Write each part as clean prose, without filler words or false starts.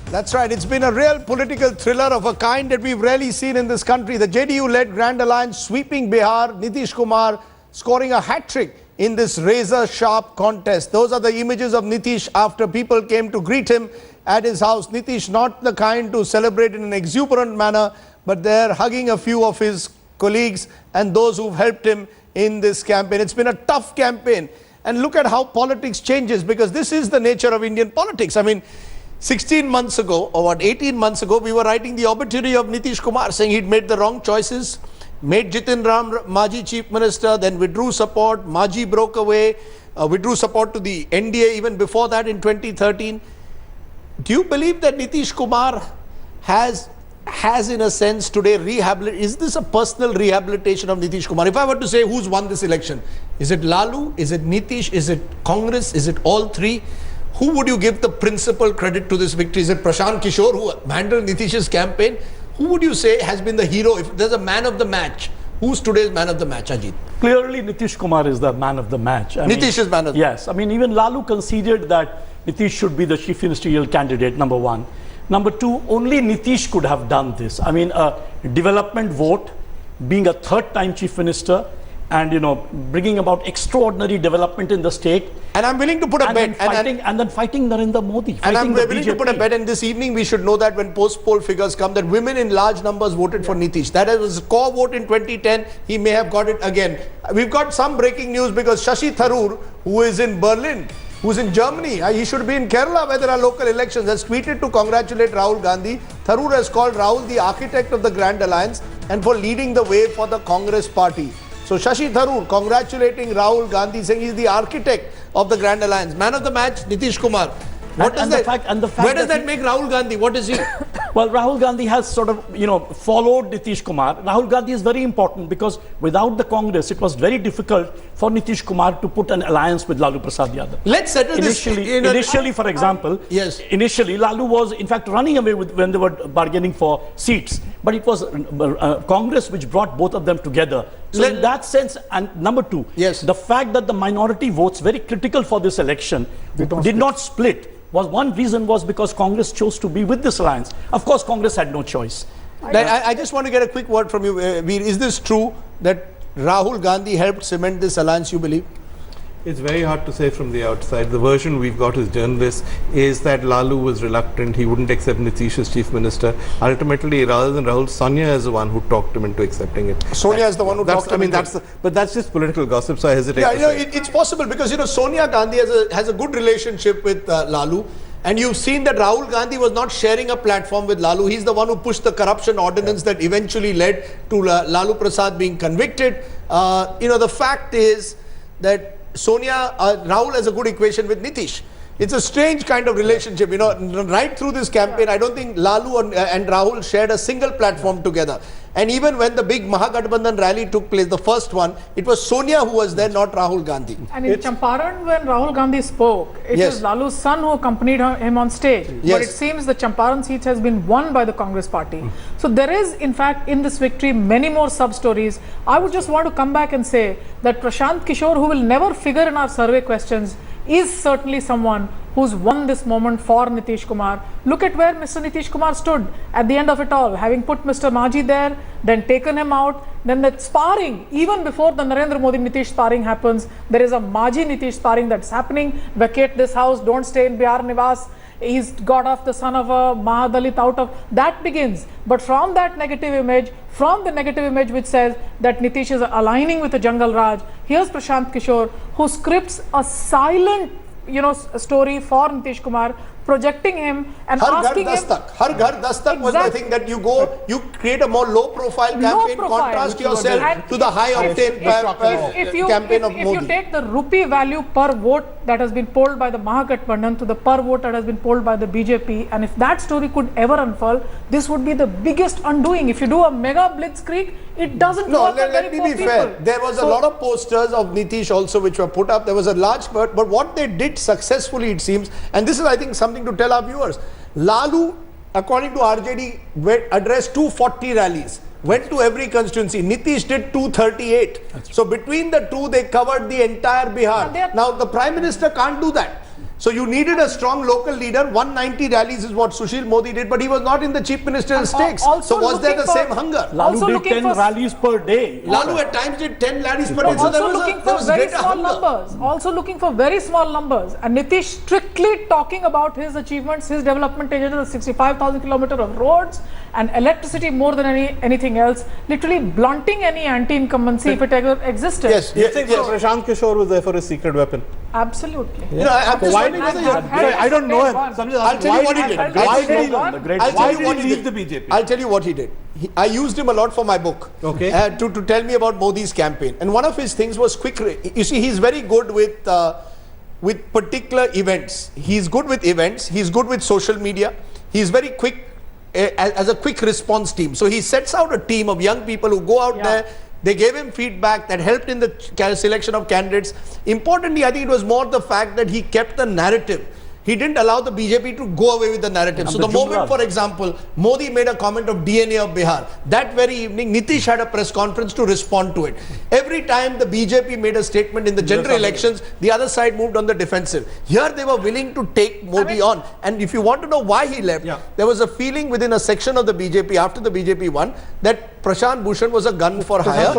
That's right. It's been a real political thriller of a kind that we've rarely seen in this country. The JDU-led Grand Alliance sweeping Bihar, Nitish Kumar scoring a hat-trick in this razor-sharp contest. Those are the images of Nitish after people came to greet him at his house. Nitish not the kind to celebrate in an exuberant manner, but they're hugging a few of his colleagues and those who've helped him in this campaign. It's been a tough campaign. And look at how politics changes, because this is the nature of Indian politics. I mean, 16 months ago, or 18 months ago, we were writing the obituary of Nitish Kumar, saying he'd made the wrong choices, made Jitin Ram Majhi Chief Minister, then withdrew support, Majhi broke away, withdrew support to the NDA even before that in 2013. Do you believe that Nitish Kumar has in a sense today is this a personal rehabilitation of Nitish Kumar? If I were to say who's won this election, is it Lalu, is it Nitish, is it Congress, is it all three? Who would you give the principal credit to this victory? Is it Prashant Kishore, who handled Nitish's campaign? Who would you say has been the hero? If there's a man of the match, who's today's man of the match, Ajit? Clearly, Nitish Kumar is the man of the match. Nitish is man of the match. Yes. I mean, even Lalu conceded that Nitish should be the chief ministerial candidate, number one. Number two, only Nitish could have done this. I mean, a development vote, being a third-time chief minister, and bringing about extraordinary development in the state. And I'm willing to put a bet. And then fighting Narendra Modi. And I'm willing to put a bet. And this evening we should know that when post-poll figures come, that women in large numbers voted for Nitish. That was a core vote in 2010. He may have got it again. We've got some breaking news, because Shashi Tharoor, who is in Berlin, who's in Germany, he should be in Kerala where there are local elections, has tweeted to congratulate Rahul Gandhi. Tharoor has called Rahul the architect of the Grand Alliance and for leading the way for the Congress party. So Shashi Tharoor congratulating Rahul Gandhi, saying he's the architect of the Grand Alliance. Man of the match, Nitish Kumar. Where does that make Rahul Gandhi? What is he? Well, Rahul Gandhi has sort of, followed Nitish Kumar. Rahul Gandhi is very important because without the Congress, it was very difficult for Nitish Kumar to put an alliance with Lalu Prasad Yadav. Let's settle Initially, for example, yes. Initially, Lalu was in fact running away when they were bargaining for seats. But it was Congress which brought both of them together. So in that sense, and number two, yes, the fact that the minority votes, very critical for this election, did not split. One reason was because Congress chose to be with this alliance. Of course, Congress had no choice. I just want to get a quick word from you, Veer. Is this true that Rahul Gandhi helped cement this alliance, you believe? It's very hard to say from the outside. The version we've got as journalists is that Lalu was reluctant. He wouldn't accept Nitish as chief minister. Ultimately, rather than Rahul, Sonia is the one who talked him into accepting it. Sonia is the one who talked him into it. But that's just political gossip, so I hesitate to say. It's possible because, Sonia Gandhi has a good relationship with Lalu. And you've seen that Rahul Gandhi was not sharing a platform with Lalu. He's the one who pushed the corruption ordinance that eventually led to Lalu Prasad being convicted. The fact is that Rahul has a good equation with Nitish. It's a strange kind of relationship. Right through this campaign, I don't think Lalu and Rahul shared a single platform together. And even when the big Mahagathbandhan rally took place, the first one, it was Sonia who was there, not Rahul Gandhi. And in Champaran, when Rahul Gandhi spoke, it was Lalu's son who accompanied him on stage. Yes. But it seems the Champaran seat has been won by the Congress party. So there is, in fact, in this victory, many more sub-stories. I would just want to come back and say that Prashant Kishore, who will never figure in our survey questions, is certainly someone who's won this moment for Nitish Kumar. Look at where Mr. Nitish Kumar stood at the end of it all, having put Mr. Majhi there, then taken him out, then the sparring, even before the Narendra Modi Nitish sparring happens, there is a Majhi Nitish sparring that's happening. Vacate this house, don't stay in Bihar Nivas. He's got off the son of a Mahadalit out of that begins. But from that negative image, which says that Nitish is aligning with the Jungle Raj, here's Prashant Kishore, who scripts a silent story for Nitish Kumar, projecting him and asking him. Har Ghar Dastak was the thing that you create a more low-profile campaign, contrast yourself to the high-octane campaign of Modi. If you take the rupee value per vote that has been polled by the Mahagathbandhan to the per vote that has been polled by the BJP, and if that story could ever unfold, this would be the biggest undoing. If you do a mega blitzkrieg, it doesn't work. Let me be fair. There was a lot of posters of Nitish also which were put up. There was a large, but what they did successfully, it seems, and this is, I think, something to tell our viewers. Lalu, according to RJD, addressed 240 rallies, went to every constituency. Nitish did 238. So between the two, they covered the entire Bihar. Now, the Prime Minister can't do that. So you needed a strong local leader. 190 rallies is what Sushil Modi did, but he was not in the chief ministerial stakes. also So was there the looking same for- hunger? Lalu Also did looking 10 for- rallies per day. Lalu at times did 10 rallies per day. So there Also was, looking there for was very greater small hunger. numbers. Also looking for very small numbers. And Nitish strictly talking about his achievements, his development agenda, the 65,000 kilometers of roads and electricity more than anything else, literally blunting any anti-incumbency if it ever existed. Yes, You yes, think yes. Prashant Kishore was there for a secret weapon? Absolutely. You know, I'm just Why wondering did whether he you- have- I don't know him. So I'm just I'll asking, tell you why what he did did. Why I'll did he tell you- The great I'll tell Why you did what he he leave did. the BJP? I'll tell you what he did. I used him a lot for my book. Okay. To tell me about Modi's campaign. And one of his things was quick. You see, he's very good with particular events. He's good with events. He's good with social media. He's very quick as a quick response team. So he sets out a team of young people who go out there. They gave him feedback that helped in the selection of candidates. Importantly, I think it was more the fact that he kept the narrative. He didn't allow the BJP to go away with the narrative. And So the the moment, Jumras. for example, Modi made a comment of DNA of Bihar, that very evening Nitish had a press conference to respond to it. Every time the BJP made a statement in the general elections, the other side moved on the defensive. Here they were willing to take Modi on. And if you want to know why he left, there was a feeling within a section of the BJP after the BJP won that Prashant Bhushan was a gun for hire.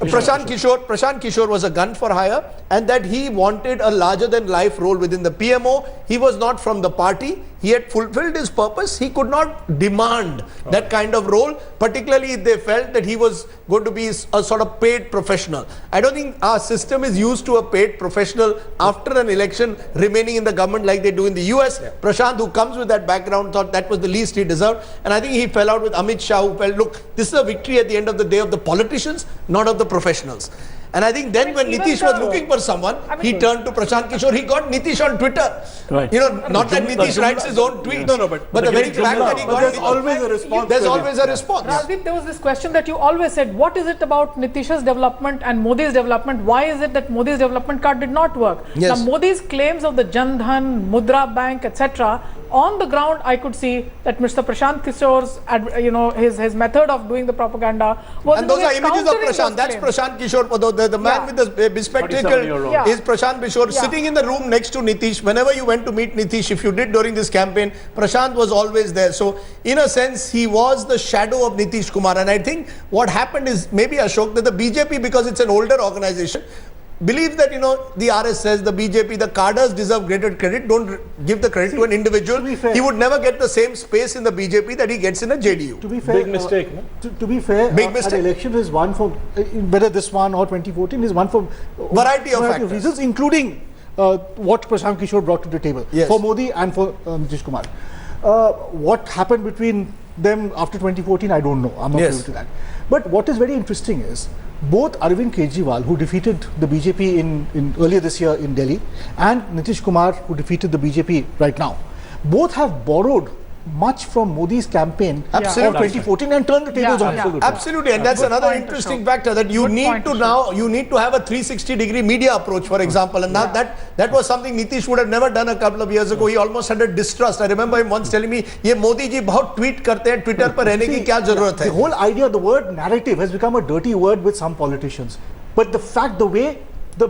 Prashant Kishore was a gun for hire, and that he wanted a larger than life role within the PMO. He was not from the party. He had fulfilled his purpose. He could not demand that kind of role, particularly if they felt that he was going to be a sort of paid professional. I don't think our system is used to a paid professional after an election remaining in the government like they do in the US. Prashant, who comes with that background, thought that was the least he deserved. And I think he fell out with Amit Shah, who felt, look, this is a victory at the end of the day of the politicians, not of the professionals. And I think then when even Nitish was the- looking for someone, he turned to Prashant Kishore. He got Nitish on Twitter. Right. You know, not that Nitish writes his own tweets. No, but the very great fact that he Jumla. got there's Nitish- always a response. There's to it. always a response. Rajdeep, there was this question that you always said, what is it about Nitish's development and Modi's development? Why is it that Modi's development card did not work? Yes. Now, Modi's claims of the Jan Dhan, Mudra Bank, etc. On the ground, I could see that Mr. Prashant Kishore's, his method of doing the propaganda was And in a those way are images of countering Prashant. those That's claims. Prashant Kishore. The man with the 47-year-old. bespectacled is Prashant Kishore. Yeah. Sitting in the room next to Nitish. Whenever you went to meet Nitish, if you did during this campaign, Prashant was always there. So in a sense, he was the shadow of Nitish Kumar. And I think what happened is maybe, Ashok, that the BJP, because it's an older organization, believe that, the RSS, the BJP, the cadres deserve greater credit. Don't give the credit to an individual. to be fair- He would never get the same space in the BJP that he gets in a JDU. To be fair, Big mistake, no? to be fair, Big an mistake. election is one for whether this one or 2014 is one for Variety of factors. reasons, including what Prashant Kishore brought to the table Yes. for Modi and for Nitish Kumar. What happened between them after 2014, I don't know. I'm not Yes. privy to that. But what is very interesting is both Arvind Kejriwal, who defeated the BJP in earlier this year in Delhi, and Nitish Kumar, who defeated the BJP right now, both have borrowed much from Modi's campaign Absolutely. of 2014 and turned the tables Yeah, on. yeah. Absolutely. Absolutely, and that's Good another point, interesting Ashok. factor that you Good need point, to Ashok. now, you need to have a 360-degree media approach, for example, and now that was something Nitish would have never done a couple of years ago. He almost had a distrust. I remember him once telling me, "ये मोदी जी बहुत tweet करते हैं, Twitter पर रहने की क्या जरूरत है?" The whole idea, the word narrative has become a dirty word with some politicians. But the fact, the way the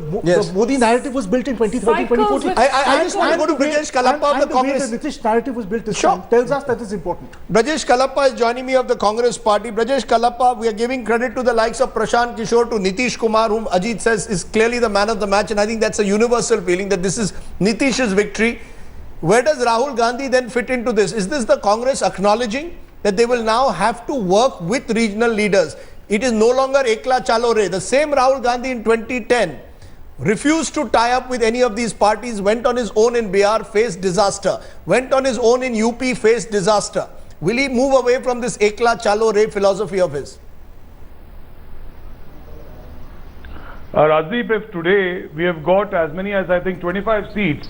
Modi narrative was built in 2013, Cycles 2014. with- I just want to go to Brajesh Kalappa of the the way Congress. the Nitish narrative was built this Sure. time tells us that is important. Brajesh Kalappa is joining me of the Congress party. Brajesh Kalappa, we are giving credit to the likes of Prashant Kishore, to Nitish Kumar, whom Ajit says is clearly the man of the match, and I think that's a universal feeling that this is Nitish's victory. Where does Rahul Gandhi then fit into this? Is this the Congress acknowledging that they will now have to work with regional leaders? It is no longer Ekla Chalo Re. The same Rahul Gandhi in 2010 refused to tie up with any of these parties, went on his own in Bihar, faced disaster, went on his own in UP, faced disaster. Will he move away from this Ekla Chalo Re philosophy of his? Rajdeep, if today we have got as many as I think 25 seats,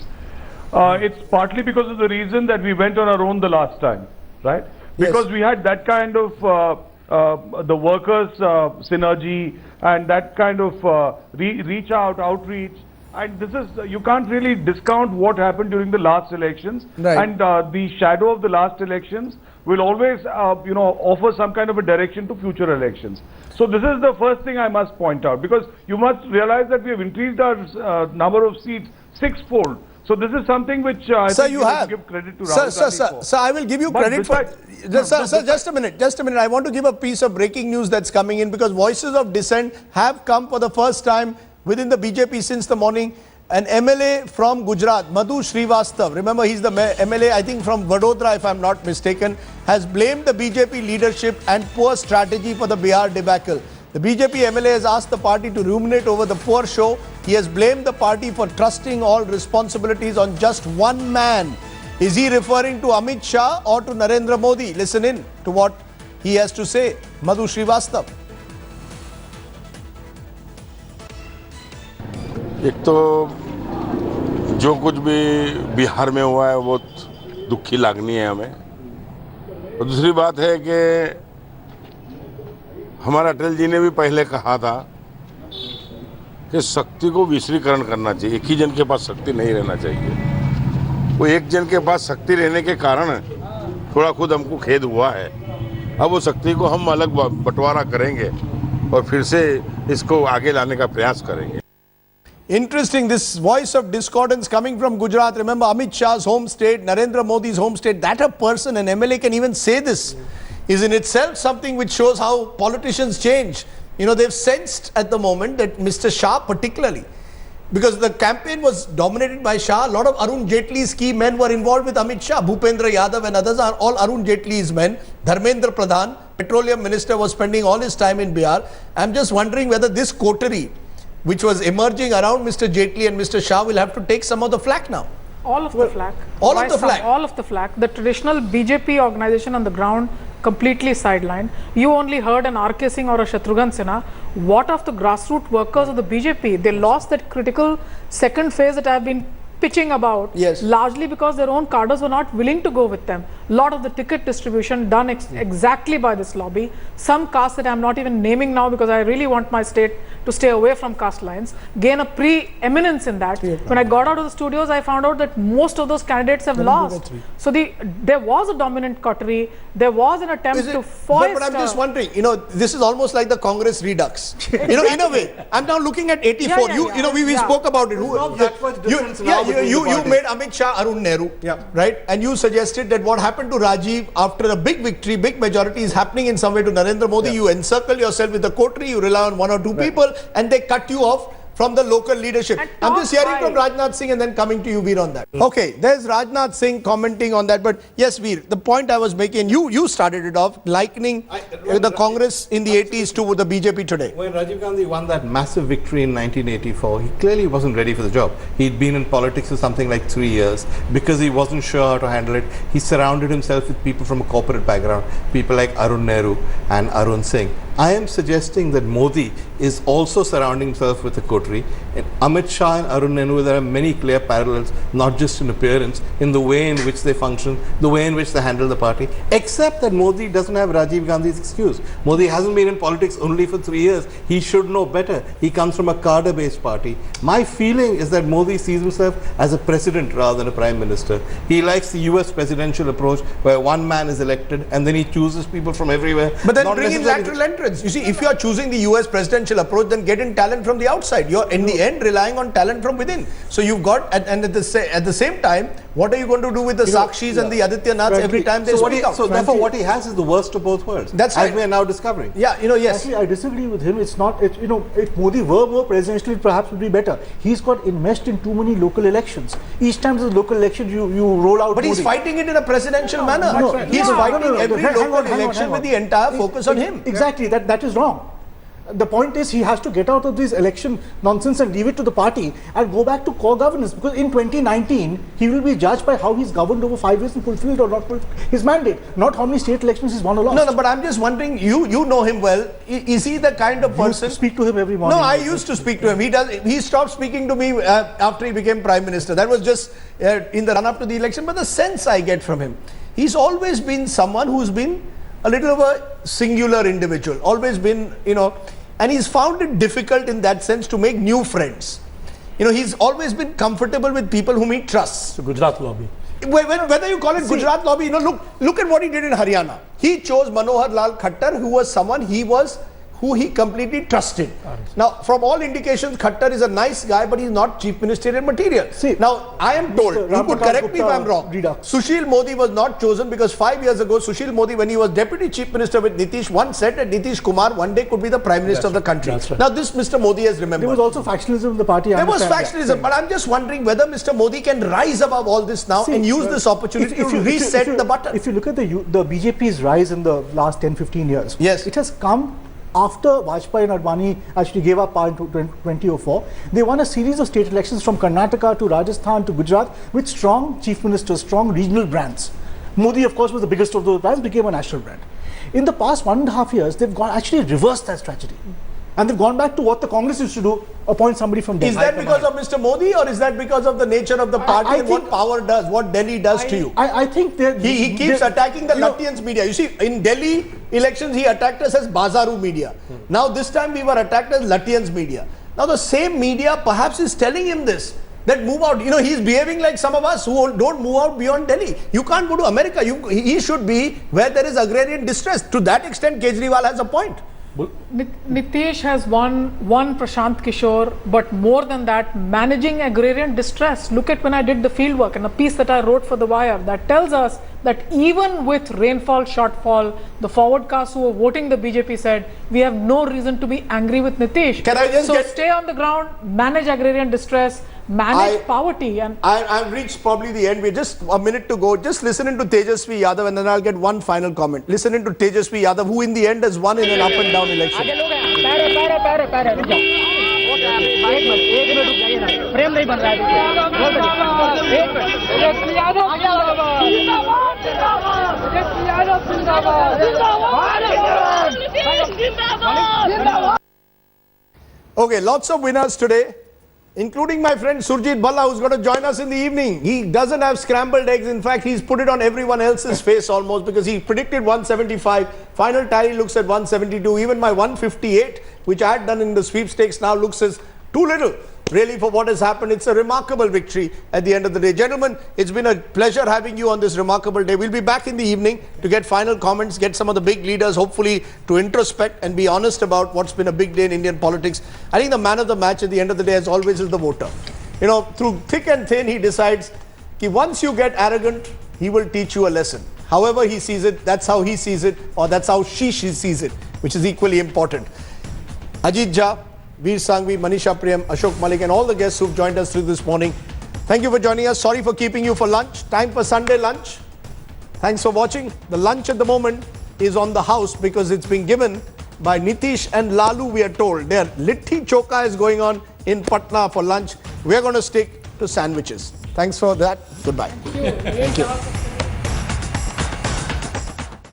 it's partly because of the reason that we went on our own the last time, right? Because we had that kind of the workers' synergy and that kind of outreach. And this is, you can't really discount what happened during the last elections. Right. And the shadow of the last elections will always, offer some kind of a direction to future elections. So this is the first thing I must point out, because you must realize that we have increased our number of seats sixfold So this is something which I Sir, think you we have. to give credit to Rahul Gandhi for. Sir, I will give you But credit for. besides- Sir, just a minute. I want to give a piece of breaking news that's coming in because voices of dissent have come for the first time within the BJP since the morning. An MLA from Gujarat, Madhu Srivastav, remember he's the MLA, I think from Vadodara if I'm not mistaken, has blamed the BJP leadership and poor strategy for the Bihar debacle. The BJP MLA has asked the party to ruminate over the poor show. He has blamed the party for trusting all responsibilities on just one man. Is he referring to Amit Shah or to Narendra Modi? Listen in to what he has to say. Madhu Srivastav. एक तो जो कुछ भी बिहार में हुआ है वो दुखी लागनी है हमें, और दूसरी बात है कि हमारा अटल जी ने भी पहले कहा था कि शक्ति को विश्रीकरण करना चाहिए, एक ही जन के पास शक्ति नहीं रहना चाहिए। वो एक जन के पास शक्ति रहने के कारण थोड़ा खुद हमको खेद हुआ है। अब वो शक्ति को हम अलग बंटवारा करेंगे और फिर से इसको आगे लाने का प्रयास करेंगे। Interesting, this voice of discordance coming from Gujarat. Remember Amit Shah's home state, Narendra Modi's home state. That a person, an MLA can even say this is in itself something which shows how politicians change. You know, they've sensed at the moment that Mr. Shah particularly, because the campaign was dominated by Shah, a lot of Arun Jaitley's key men were involved with Amit Shah. Bhupendra Yadav and others are all Arun Jaitley's men. Dharmendra Pradhan, petroleum minister, was spending all his time in Bihar. I'm just wondering whether this coterie, which was emerging around Mr. Jaitley and Mr. Shah, will have to take some of the flack now. All of the flack. All Why of the some? flack. All of the flack. The traditional BJP organization on the ground completely sidelined. You only heard an RK Singh or a Shatrughan Sinha. What of the grassroots workers of the BJP? They lost that critical second phase that I've been pitching about, yes, largely because their own cadres were not willing to go with them. Lot of the ticket distribution done exactly by this lobby. Some castes that I'm not even naming now because I really want my state to stay away from caste lines, gain a pre-eminence in that. When I got out of the studios, I found out that most of those candidates have lost. So there was a dominant coterie. There was an attempt to foist. But I'm just wondering, you know, this is almost like the Congress redux. You know, in a way, I'm now looking at 84. You know, we spoke about it. You made Amit Shah Arun Nehru, right? And you suggested that what happened to Rajiv after a big victory, big majority is happening in some way to Narendra Modi. You encircle yourself with the coterie, you rely on one or two people, and they cut you off from the local leadership. I'm just hearing from Rajnath Singh and then coming to you, Veer, on that. Okay, there's Rajnath Singh commenting on that. But yes, Veer, the point I was making, you started it off, likening the Congress in the 80s to the BJP today. When Rajiv Gandhi won that massive victory in 1984, he clearly wasn't ready for the job. He'd been in politics for something like 3 years. Because he wasn't sure how to handle it, he surrounded himself with people from a corporate background, people like Arun Nehru and Arun Singh. I am suggesting that Modi is also surrounding himself with a coterie. In Amit Shah and Arun Nehru, there are many clear parallels, not just in appearance, in the way in which they function, the way in which they handle the party, except that Modi doesn't have Rajiv Gandhi's excuse. Modi hasn't been in politics only for 3 years. He should know better. He comes from a cadre-based party. My feeling is that Modi sees himself as a president rather than a prime minister. He likes the US presidential approach where one man is elected and then he chooses people from everywhere. But then bring in lateral entrance. You see, if you are choosing the US presidential approach, then get in talent from the outside. You're in the end relying on talent from within. So you've got, and at the same time, what are you going to do with the Sakshis and the Aditya Naths every time they speak out? So therefore what he has is the worst of both worlds. That's right. As we are now discovering. Yeah, you know, yes. Actually, I disagree with him. It's not, you know, if Modi were more presidential, it perhaps would be better. He's got enmeshed in too many local elections. Each time there's a local election, you roll out But Modi. he's fighting it in a presidential manner. He's fighting every local election with the entire focus on him. Exactly, that is wrong. The point is he has to get out of this election nonsense and leave it to the party and go back to core governance, because in 2019 he will be judged by how he's governed over 5 years and fulfilled or not fulfilled his mandate, not how many state elections he's won or lost. No, but I'm just wondering, you know him well. Is he the kind of person? You speak to him every morning. No, I used to speak to him. He stopped speaking to me after he became Prime Minister. That was just in the run-up to the election. But the sense I get from him, he's always been someone who's been a little of a singular individual, always been, you know, and he's found it difficult in that sense to make new friends. You know, he's always been comfortable with people whom he trusts. So Gujarat lobby. Whether you call it Gujarat lobby, you know, look at what he did in Haryana. He chose Manohar Lal Khattar, who was someone he was who he completely trusted. Now, from all indications, Khattar is a nice guy, but he's not chief ministerial material. See, now, I am told, Mr. you could Ram correct me if Gupta I'm wrong, redux. Sushil Modi was not chosen because 5 years ago, Sushil Modi, when he was deputy chief minister with Nitish, once said that Nitish Kumar one day could be the prime minister of the country. Right. Now, this Mr. Modi has remembered. There was also factionalism in the party. I There was understand factionalism, that. but I'm just wondering whether Mr. Modi can rise above all this now and use this opportunity to reset the button. If you look at the BJP's rise in the last 10-15 years, Yes. it has come after Vajpayee and Advani actually gave up power in 2004. They won a series of state elections from Karnataka to Rajasthan to Gujarat with strong chief ministers, strong regional brands. Modi, of course, was the biggest of those brands, became a national brand. In the past 1.5 years, they've actually reversed that strategy. And they've gone back to what the Congress used to do, appoint somebody from Delhi. Is that because of Mr. Modi, or is that because of the nature of the party and what power does, what Delhi does to you? I think He keeps attacking the Lutyens media. You see, in Delhi elections, he attacked us as Bazaru media. Now this time we were attacked as Lutyens media. Now the same media perhaps is telling him this, that move out. You know, he's behaving like some of us who don't move out beyond Delhi. You can't go to America. He should be where there is agrarian distress. To that extent, Kejriwal has a point. Nitish has won Prashant Kishore, but more than that, managing agrarian distress. Look at when I did the field work and a piece that I wrote for The Wire that tells us that even with rainfall shortfall, the forwardcasts who were voting the BJP said, we have no reason to be angry with Nitish. Can I just so stay on the ground, manage agrarian distress, manage poverty. And I've reached probably the end. We're just a minute to go. Just listening to Tejasvi Yadav, and then I'll get one final comment. Listening to Tejasvi Yadav, who in the end has won in an up and down election. Okay, lots of winners today, including my friend Surjit Bhalla, who's going to join us in the evening. He doesn't have scrambled eggs. In fact, he's put it on everyone else's face almost, because he predicted 175. Final tally looks at 172. Even my 158, which I had done in the sweepstakes, now looks as too little, really, for what has happened. It's a remarkable victory at the end of the day. Gentlemen, it's been a pleasure having you on this remarkable day. We'll be back in the evening to get final comments, get some of the big leaders, hopefully, to introspect and be honest about what's been a big day in Indian politics. I think the man of the match at the end of the day, as always, is the voter. You know, through thick and thin, he decides that once you get arrogant, he will teach you a lesson. However he sees it, that's how he sees it, or that's how she sees it, which is equally important. Ajit Jha, Veer Sanghvi, Manisha Priyam, Ashok Malik, and all the guests who've joined us through this morning. Thank you for joining us. Sorry for keeping you for lunch. Time for Sunday lunch. Thanks for watching. The lunch at the moment is on the house because it's been given by Nitish and Lalu, we are told. Their Litti Choka is going on in Patna for lunch. We're going to stick to sandwiches. Thanks for that. Goodbye. Thank you.